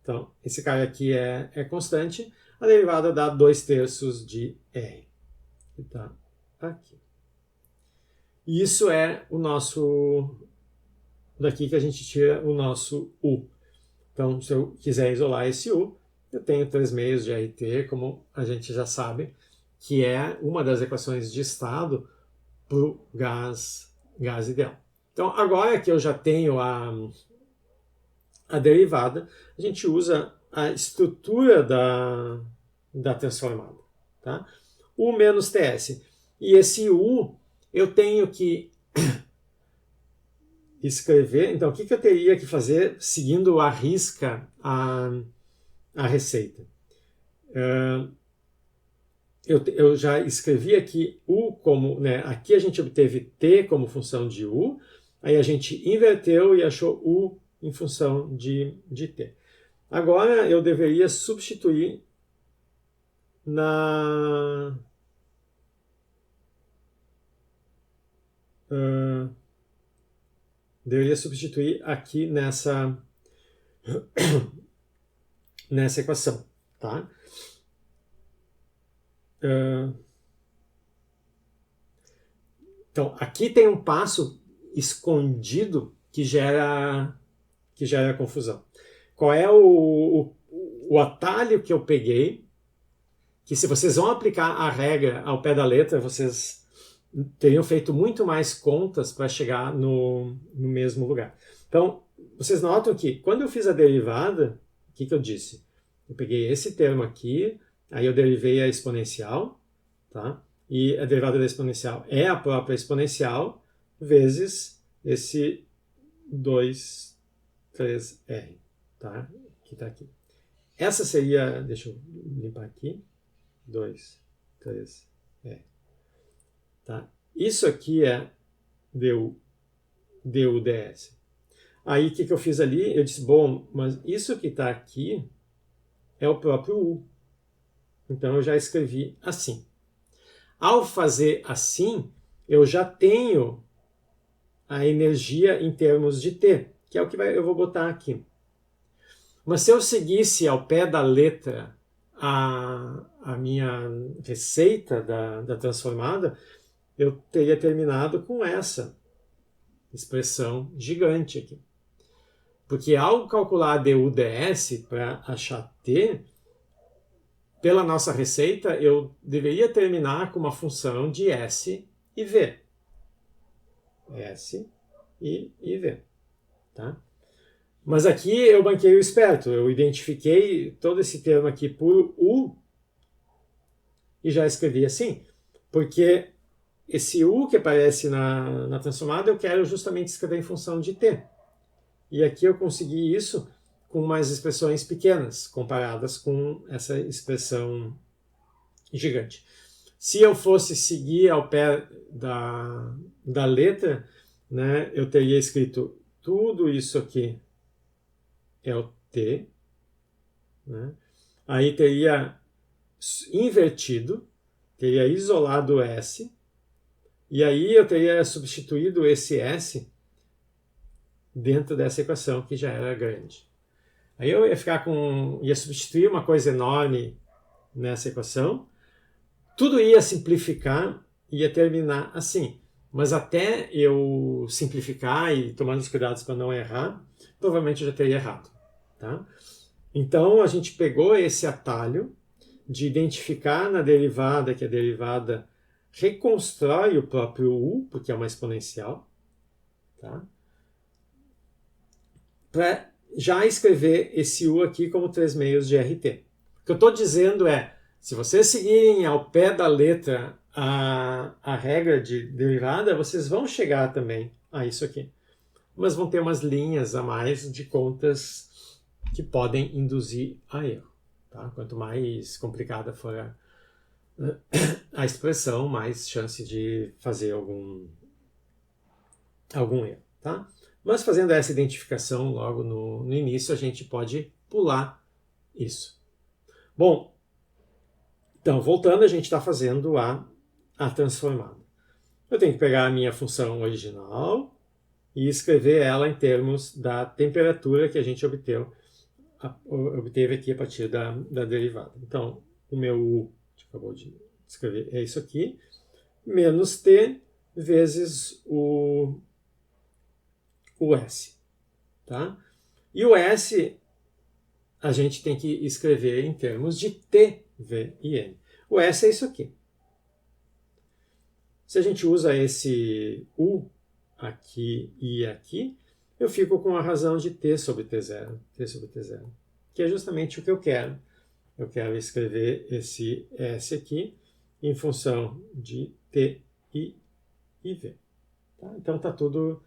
Então, esse cara aqui é constante, a derivada dá 2/3 de R. Que está aqui. E isso é o nosso... Daqui que a gente tira o nosso U. Então, se eu quiser isolar esse U, eu tenho 3 meios de RT, como a gente já sabe, que é uma das equações de estado para o gás ideal. Então, agora que eu já tenho a derivada, a gente usa a estrutura da transformada. Tá? U menos TS. E esse U eu tenho que escrever. Então, o que eu teria que fazer seguindo à risca a receita? Eu já escrevi aqui U como... Né, aqui a gente obteve T como função de U, aí a gente inverteu e achou U em função de T. Agora eu deveria substituir aqui nessa equação, tá? Então, aqui tem um passo escondido que gera confusão. Qual é o atalho que eu peguei? Que se vocês vão aplicar a regra ao pé da letra, vocês teriam feito muito mais contas para chegar no mesmo lugar. Então, vocês notam que quando eu fiz a derivada, o que eu disse? Eu peguei esse termo aqui, aí eu derivei a exponencial, tá? E a derivada da exponencial é a própria exponencial vezes esse 2, 3R, tá? Que está aqui. Essa seria, deixa eu limpar aqui, 2, 3R. Tá? Isso aqui é DU/ds. Aí o que eu fiz ali? Eu disse, bom, mas isso que está aqui é o próprio U. Então eu já escrevi assim. Ao fazer assim, eu já tenho a energia em termos de T, que é o que eu vou botar aqui. Mas se eu seguisse ao pé da letra a minha receita da transformada, eu teria terminado com essa expressão gigante aqui. Porque ao calcular DU/ds para achar T, pela nossa receita, eu deveria terminar com uma função de S e V. S e V. Tá? Mas aqui eu banquei o esperto. Eu identifiquei todo esse termo aqui por U e já escrevi assim. Porque esse U que aparece na transformada eu quero justamente escrever em função de T. E aqui eu consegui isso com umas expressões pequenas, comparadas com essa expressão gigante. Se eu fosse seguir ao pé da letra, né, eu teria escrito tudo isso aqui é o T, né? Aí teria invertido, teria isolado o S, e aí eu teria substituído esse S dentro dessa equação que já era grande. Aí eu ia substituir uma coisa enorme nessa equação, tudo ia simplificar, ia terminar assim. Mas até eu simplificar e tomando os cuidados para não errar, provavelmente eu já teria errado. Tá? Então a gente pegou esse atalho de identificar na derivada que a derivada reconstrói o próprio U, porque é uma exponencial, tá? Para já escrever esse U aqui como 3/6 de RT. O que eu estou dizendo é, se vocês seguirem ao pé da letra a regra de derivada, vocês vão chegar também a isso aqui. Mas vão ter umas linhas a mais de contas que podem induzir a erro. Tá? Quanto mais complicada for a expressão, mais chance de fazer algum erro. Tá? Mas fazendo essa identificação logo no início, a gente pode pular isso. Bom, então, voltando, a gente está fazendo a transformada. Eu tenho que pegar a minha função original e escrever ela em termos da temperatura que a gente obteve aqui a partir da derivada. Então, o meu U, que acabou de escrever, é isso aqui, menos T vezes o S. Tá? E o S a gente tem que escrever em termos de T, V e N. O S é isso aqui. Se a gente usa esse U aqui e aqui, eu fico com a razão de T sobre T0, que é justamente o que eu quero. Eu quero escrever esse S aqui em função de T e V. Tá? Então está tudo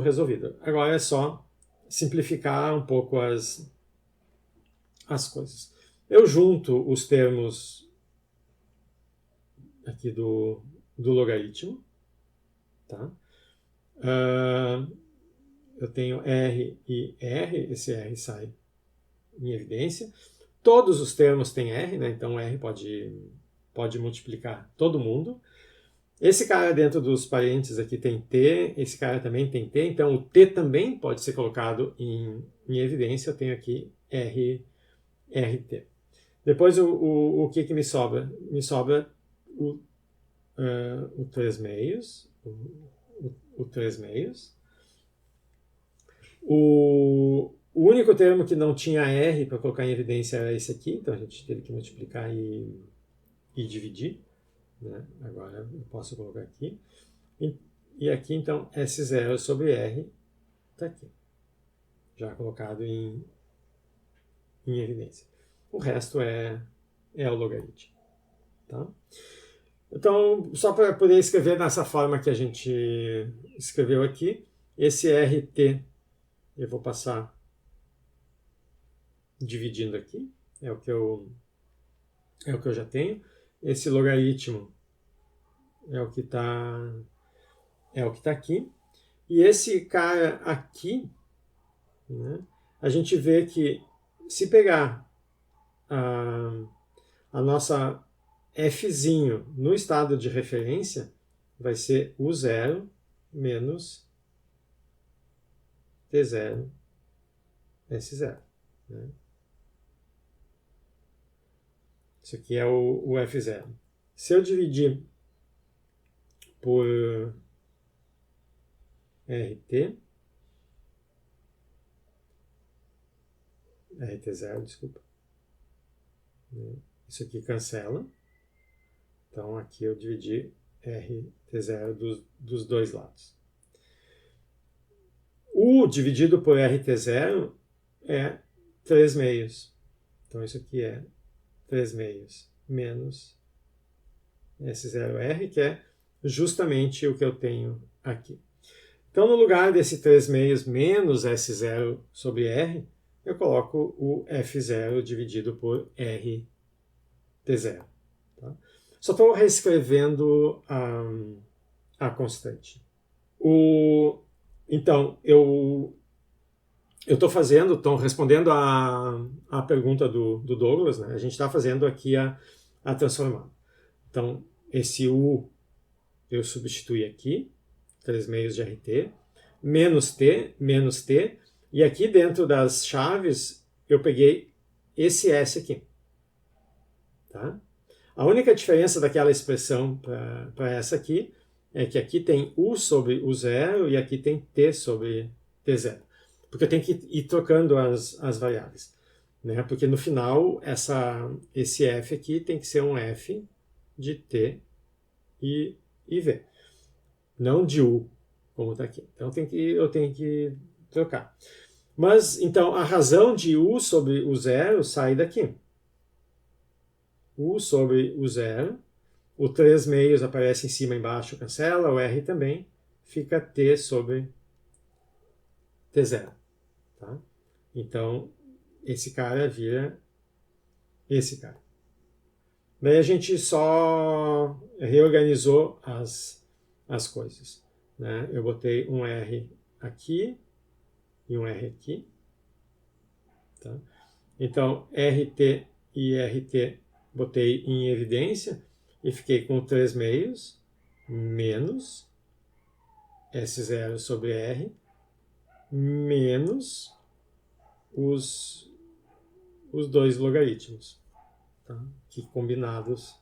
resolvido. Agora é só simplificar um pouco as coisas. Eu junto os termos aqui do logaritmo. Tá? Eu tenho R e R, esse R sai em evidência. Todos os termos têm R, né? Então R pode multiplicar todo mundo. Esse cara dentro dos parênteses aqui tem T, esse cara também tem T, então o T também pode ser colocado em evidência. Eu tenho aqui RT. Depois o que me sobra? Me sobra o 3/6, o 3/6. O único termo que não tinha R para colocar em evidência era esse aqui, então a gente teve que multiplicar e dividir. Né? Agora eu posso colocar aqui. E aqui, então, S0 sobre R está aqui, já colocado em evidência. O resto é o logaritmo. Tá? Então, só para poder escrever dessa forma que a gente escreveu aqui, esse RT eu vou passar dividindo aqui, é o que eu já tenho. Esse logaritmo é o que está aqui. E esse cara aqui, né, a gente vê que se pegar a nossa Fzinho no estado de referência, vai ser U0 menos T0 S0. Né? Isso aqui é o F0. Se eu dividir por RT0, desculpa. Isso aqui cancela. Então aqui eu dividi RT0 dos dois lados. U dividido por RT0 é 3/6. Então isso aqui é 3/6 menos S0R, que é justamente o que eu tenho aqui. Então, no lugar desse 3/6 menos S0 sobre R, eu coloco o F0 dividido por RT0. Tá? Só estou reescrevendo a constante. Então, eu estou respondendo a pergunta do Douglas, né? A gente está fazendo aqui a transformada. Então, esse U eu substituí aqui, 3/6 de RT, menos T, e aqui dentro das chaves eu peguei esse S aqui. Tá? A única diferença daquela expressão para essa aqui é que aqui tem U sobre U0 e aqui tem T sobre T0. Porque eu tenho que ir trocando as variáveis. Né? Porque no final, esse F aqui tem que ser um F de T e V. Não de U, como está aqui. Então eu tenho que trocar. Mas, então, a razão de U sobre o zero sai daqui. U sobre o zero. O 3 meios aparece em cima e embaixo, cancela. O R também. Fica T sobre T0. Tá? Então, esse cara vira esse cara. Daí a gente só reorganizou as coisas. Né? Eu botei um R aqui e um R aqui. Tá? Então, RT e RT botei em evidência e fiquei com 3 meios menos S0 sobre R menos os dois logaritmos, tá? Que combinados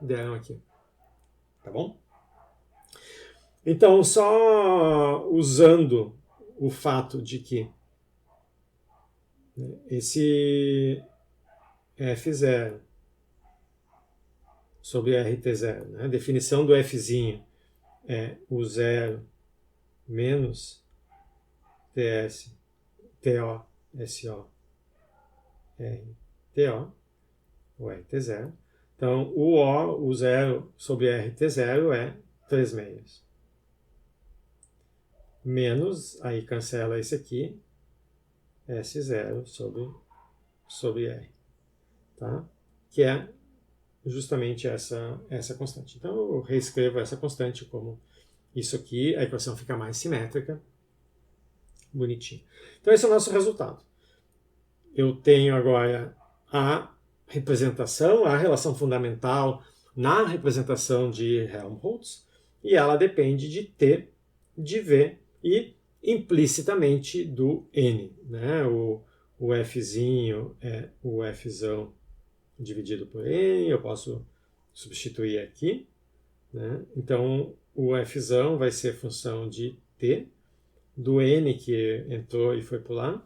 deram aqui. Tá bom? Então, só usando o fato de que esse F0 sobre RT0, né? A definição do Fzinho é o zero menos TS, TO, SO, RTO, o RT0. Então, o zero sobre RT0 é 3 meios. Menos, aí cancela esse aqui, S0 sobre R. Tá? Que é justamente essa constante. Então, eu reescrevo essa constante como isso aqui, a equação fica mais simétrica, bonitinho. Então, esse é o nosso resultado. Eu tenho agora a representação, a relação fundamental na representação de Helmholtz, e ela depende de T, de V e implicitamente do N. Né? O Fzinho é o Fzão dividido por N, eu posso substituir aqui. Né? Então, o Fzão vai ser função de T, do N que entrou e foi para lá,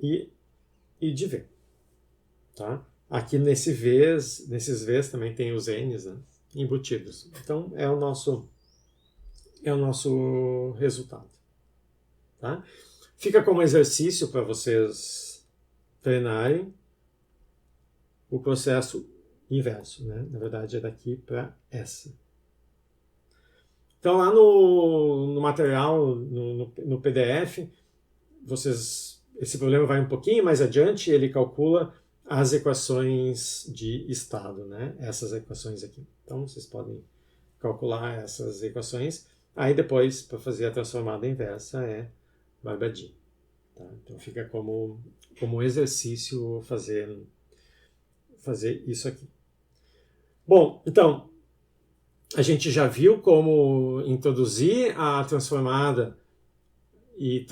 e de V. Tá? Aqui nesses Vs também tem os Ns, né, embutidos. Então, é o nosso resultado. Tá? Fica como exercício para vocês treinarem o processo inverso. Né? Na verdade, é daqui para essa. Então, lá no material, no PDF, esse problema vai um pouquinho mais adiante, ele calcula as equações de estado, né? Essas equações aqui. Então, vocês podem calcular essas equações. Aí, depois, para fazer a transformada inversa, é barbadinho. Tá? Então, fica como exercício fazer isso aqui. Bom, então, a gente já viu como introduzir a transformada e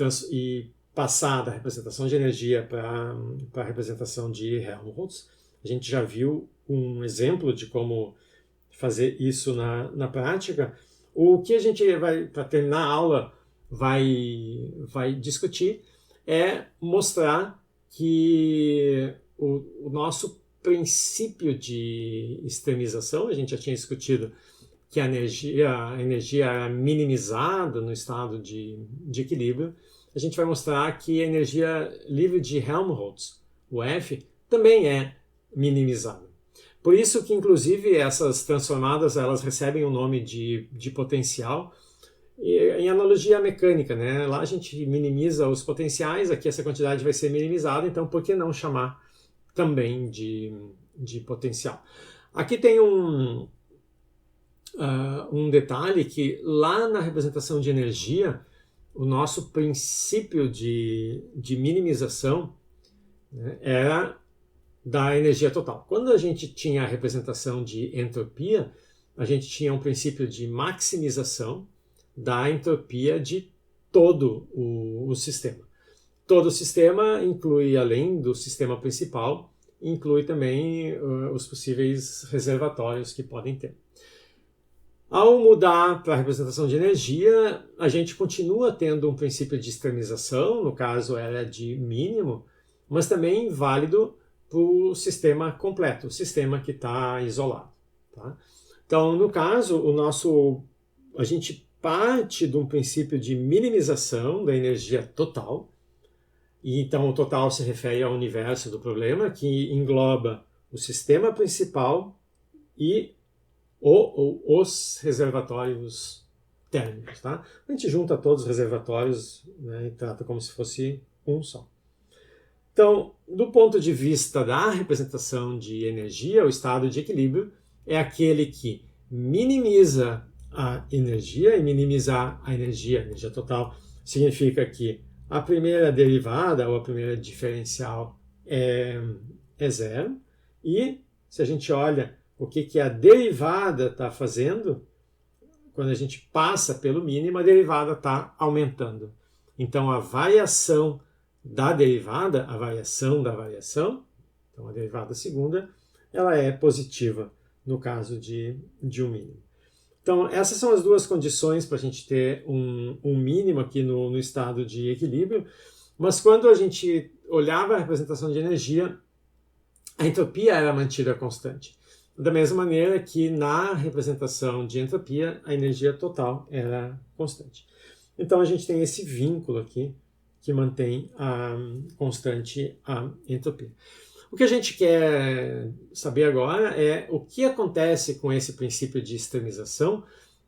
passar da representação de energia para a representação de Helmholtz. A gente já viu um exemplo de como fazer isso na prática. O que a gente vai, para terminar a aula, vai discutir é mostrar que o nosso princípio de extremização, a gente já tinha discutido que a energia era minimizada no estado de equilíbrio. A gente vai mostrar que a energia livre de Helmholtz, o F, também é minimizada. Por isso que, inclusive, essas transformadas elas recebem o nome de potencial, em analogia à mecânica. Né? Lá a gente minimiza os potenciais, aqui essa quantidade vai ser minimizada, então por que não chamar também de potencial? Aqui tem um detalhe que lá na representação de energia, o nosso princípio de minimização, né, era da energia total. Quando a gente tinha a representação de entropia, a gente tinha um princípio de maximização da entropia de todo o sistema. Todo o sistema inclui, além do sistema principal, inclui também os possíveis reservatórios que podem ter. Ao mudar para a representação de energia, a gente continua tendo um princípio de extremização, no caso era de mínimo, mas também válido para o sistema completo, o sistema que está isolado. Tá? Então, no caso, a gente parte de um princípio de minimização da energia total, E então o total se refere ao universo do problema, que engloba o sistema principal e os reservatórios térmicos. Tá? A gente junta todos os reservatórios, né, e trata como se fosse um só. Então, do ponto de vista da representação de energia, o estado de equilíbrio é aquele que minimiza a energia, e minimizar a energia total, significa que a primeira derivada ou a primeira diferencial é zero, e se a gente olha o que a derivada está fazendo, quando a gente passa pelo mínimo, a derivada está aumentando. Então, a variação da derivada, a variação da variação, então a derivada segunda, ela é positiva no caso de um mínimo. Então, essas são as duas condições para a gente ter um mínimo aqui no estado de equilíbrio, mas quando a gente olhava a representação de energia, a entropia era mantida constante. Da mesma maneira que na representação de entropia, a energia total era constante. Então, a gente tem esse vínculo aqui que mantém constante a entropia. O que a gente quer saber agora é o que acontece com esse princípio de extremização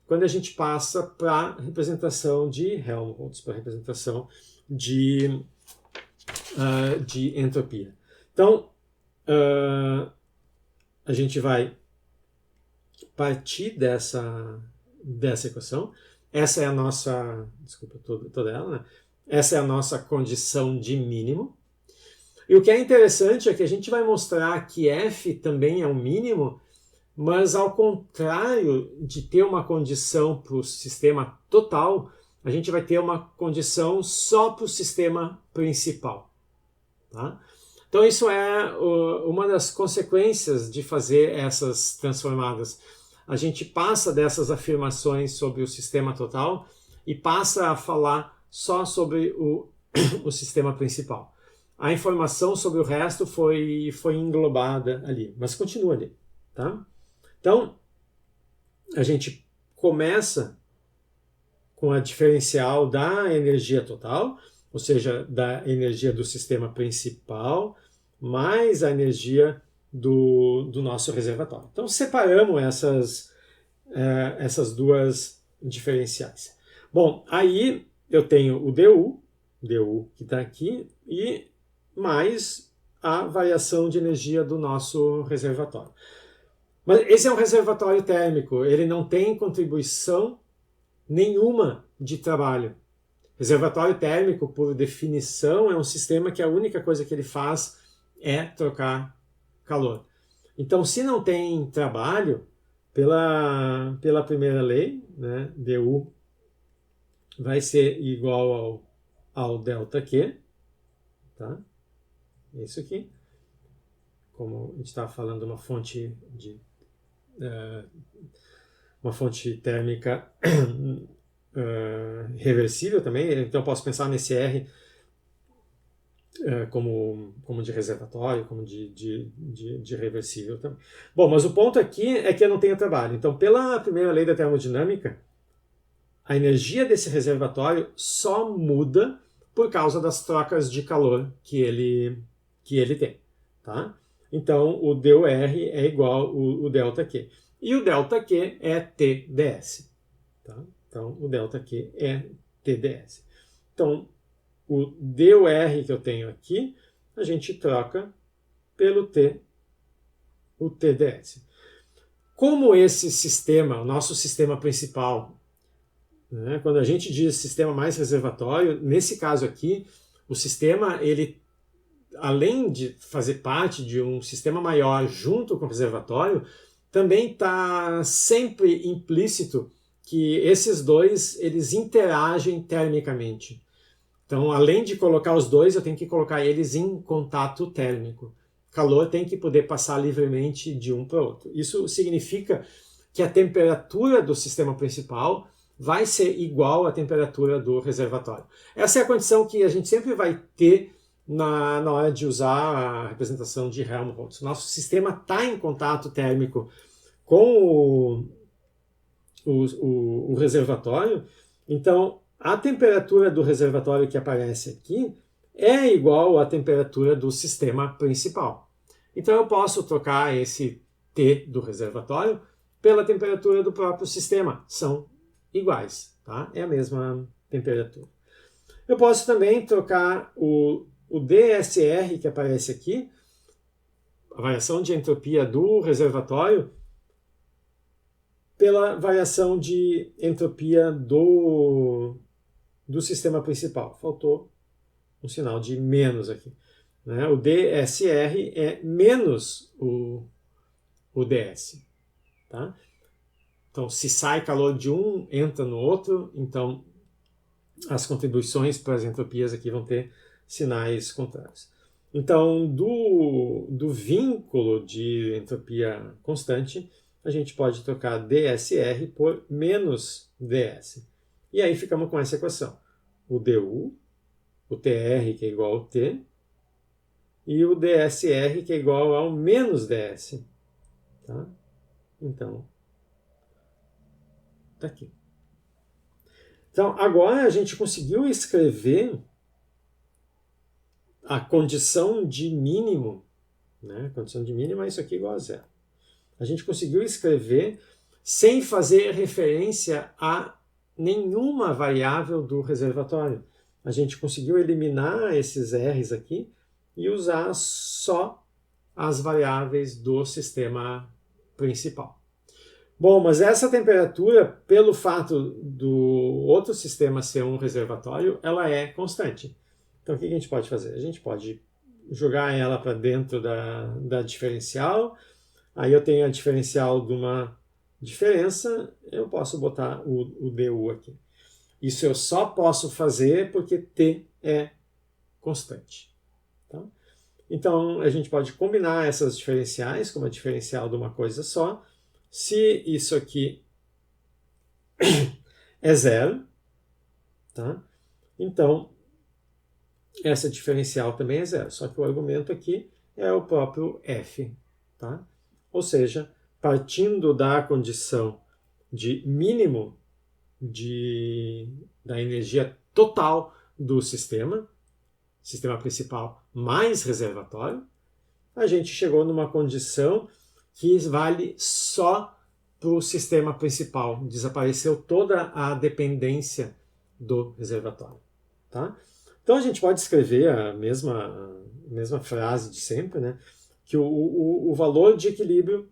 quando a gente passa para a representação de Helmholtz, para a representação de entropia. Então, a gente vai partir dessa equação. Essa é a nossa, desculpa toda ela, né? Essa é a nossa condição de mínimo. E o que é interessante é que a gente vai mostrar que F também é um mínimo, mas ao contrário de ter uma condição para o sistema total, a gente vai ter uma condição só para o sistema principal. Tá? Então isso é uma das consequências de fazer essas transformadas. A gente passa dessas afirmações sobre o sistema total e passa a falar só sobre o sistema principal. A informação sobre o resto foi englobada ali, mas continua ali. Tá? Então, a gente começa com a diferencial da energia total, ou seja, da energia do sistema principal, mais a energia do nosso reservatório. Então, separamos essas duas diferenciais. Bom, aí eu tenho o DU que está aqui, e mais a variação de energia do nosso reservatório. Mas esse é um reservatório térmico, ele não tem contribuição nenhuma de trabalho. Reservatório térmico, por definição, é um sistema que a única coisa que ele faz é trocar calor. Então, se não tem trabalho, pela primeira lei, né, DU vai ser igual ao ΔQ, tá? Isso aqui, como a gente estava falando, uma fonte térmica reversível também, então eu posso pensar nesse R como de reservatório, como de reversível também. Bom, mas o ponto aqui é que eu não tenho trabalho. Então, pela primeira lei da termodinâmica, a energia desse reservatório só muda por causa das trocas de calor que ele tem. Tá? Então, o DUR é igual o ΔQ. E o ΔQ é TdS. Tá? Então, o ΔQ é TdS. Então, o DUR que eu tenho aqui, a gente troca pelo o TdS. Como esse sistema, o nosso sistema principal, né, quando a gente diz sistema mais reservatório, nesse caso aqui, o sistema, ele, além de fazer parte de um sistema maior junto com o reservatório, também está sempre implícito que esses dois, eles interagem termicamente. Então, além de colocar os dois, eu tenho que colocar eles em contato térmico. Calor tem que poder passar livremente de um para o outro. Isso significa que a temperatura do sistema principal vai ser igual à temperatura do reservatório. Essa é a condição que a gente sempre vai ter na hora de usar a representação de Helmholtz. Nosso sistema está em contato térmico com o reservatório, então a temperatura do reservatório que aparece aqui é igual à temperatura do sistema principal. Então eu posso trocar esse T do reservatório pela temperatura do próprio sistema. São iguais, tá? É a mesma temperatura. Eu posso também trocar o DSR que aparece aqui, a variação de entropia do reservatório, pela variação de entropia do sistema principal. Faltou um sinal de menos aqui. Né? O DSR é menos o DS. Tá? Então, se sai calor de um, entra no outro, então as contribuições para as entropias aqui vão ter sinais contrários. Então, do vínculo de entropia constante, a gente pode trocar DSR por menos DS. E aí ficamos com essa equação. O DU, o TR que é igual ao T, e o DSR que é igual ao menos DS. Tá? Então, está aqui. Então, agora a gente conseguiu escrever a condição de mínimo, né? A condição de mínimo é isso aqui igual a zero. A gente conseguiu escrever sem fazer referência a nenhuma variável do reservatório. A gente conseguiu eliminar esses R's aqui e usar só as variáveis do sistema principal. Bom, mas essa temperatura, pelo fato do outro sistema ser um reservatório, ela é constante. Então, o que a gente pode fazer? A gente pode jogar ela para dentro da diferencial. Aí eu tenho a diferencial de uma diferença, eu posso botar o DU aqui. Isso eu só posso fazer porque T é constante. Tá? Então, a gente pode combinar essas diferenciais como a diferencial de uma coisa só. Se isso aqui é zero, tá? Então, essa diferencial também é zero. Só que o argumento aqui é o próprio F. Tá? Ou seja, partindo da condição de mínimo da energia total do sistema principal mais reservatório, a gente chegou numa condição que vale só para o sistema principal. Desapareceu toda a dependência do reservatório. Tá? Então a gente pode escrever a mesma frase de sempre, né? Que o valor de equilíbrio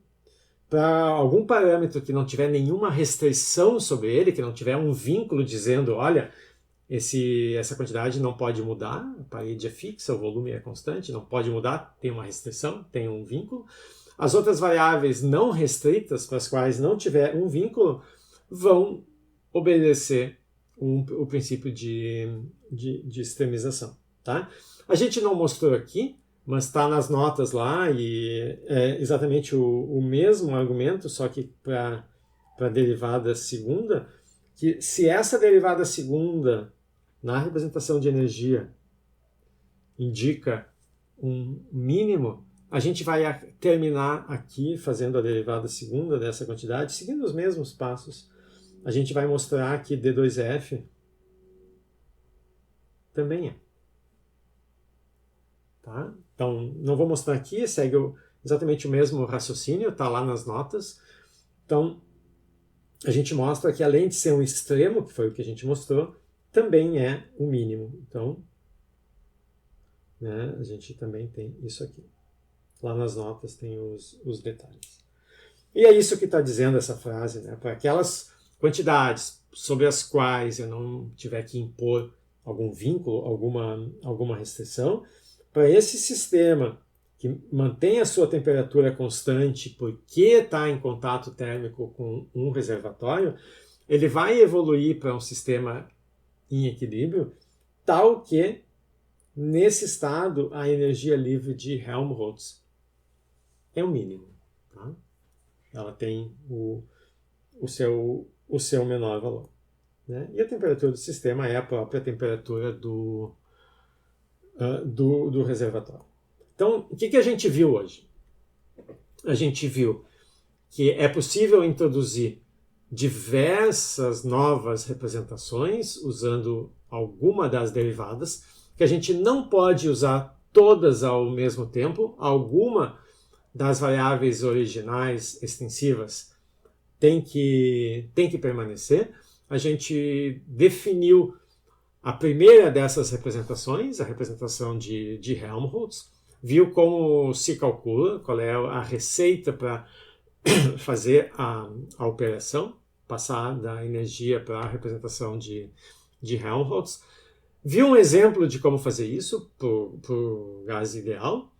para algum parâmetro que não tiver nenhuma restrição sobre ele, que não tiver um vínculo dizendo, olha, essa quantidade não pode mudar, a parede é fixa, o volume é constante, não pode mudar, tem uma restrição, tem um vínculo. As outras variáveis não restritas, para as quais não tiver um vínculo, vão obedecer o princípio de extremização. Tá? A gente não mostrou aqui, mas está nas notas lá e é exatamente o mesmo argumento, só que para a derivada segunda, que se essa derivada segunda na representação de energia indica um mínimo, a gente vai terminar aqui fazendo a derivada segunda dessa quantidade, seguindo os mesmos passos. A gente vai mostrar que D2F também é. Tá? Então, não vou mostrar aqui, segue exatamente o mesmo raciocínio, está lá nas notas. Então, a gente mostra que além de ser um extremo, que foi o que a gente mostrou, também é o mínimo. Então, né, a gente também tem isso aqui. Lá nas notas tem os detalhes. E é isso que está dizendo essa frase, né? Para aquelas quantidades sobre as quais eu não tiver que impor algum vínculo, alguma restrição, para esse sistema que mantém a sua temperatura constante porque está em contato térmico com um reservatório, ele vai evoluir para um sistema em equilíbrio, tal que, nesse estado, a energia livre de Helmholtz é o mínimo. Tá? Ela tem o seu menor valor. Né? E a temperatura do sistema é a própria temperatura do reservatório. Então, o que a gente viu hoje? A gente viu que é possível introduzir diversas novas representações usando alguma das derivadas. que a gente não pode usar todas ao mesmo tempo. Alguma das variáveis originais extensivas tem que permanecer. A gente definiu a primeira dessas representações, a representação de Helmholtz, viu como se calcula, qual é a receita para fazer a operação, passar da energia para a representação de Helmholtz. Viu um exemplo de como fazer isso para o gás ideal.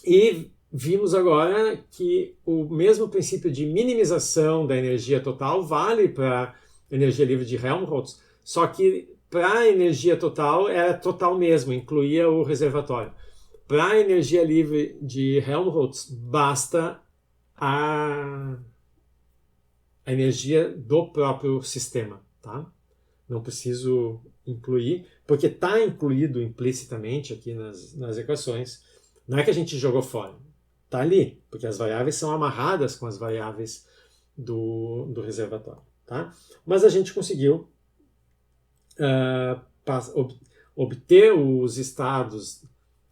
E vimos agora que o mesmo princípio de minimização da energia total vale para a energia livre de Helmholtz, só que para a energia total era total mesmo, incluía o reservatório. Para a energia livre de Helmholtz, basta a energia do próprio sistema, tá? Não preciso incluir, porque está incluído implicitamente aqui nas equações. Não é que a gente jogou fora, está ali, porque as variáveis são amarradas com as variáveis do reservatório, tá? Mas a gente conseguiu obter os estados,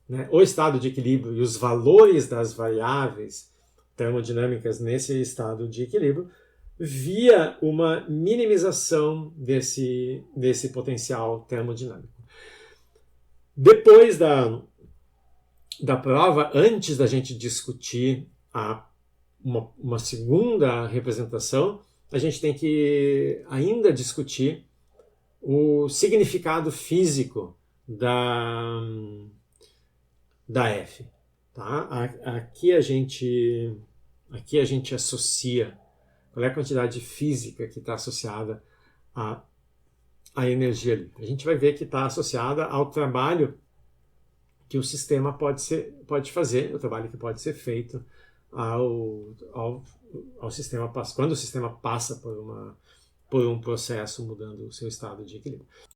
né, o estado de equilíbrio e os valores das variáveis termodinâmicas nesse estado de equilíbrio via uma minimização desse potencial termodinâmico. Depois da prova, antes da gente discutir uma segunda representação, a gente tem que ainda discutir o significado físico da F. Tá? Aqui a gente associa qual é a quantidade física que está associada à energia livre. A gente vai ver que está associada ao trabalho que o sistema pode fazer, o trabalho que pode ser feito ao sistema, quando o sistema passa por um processo mudando o seu estado de equilíbrio.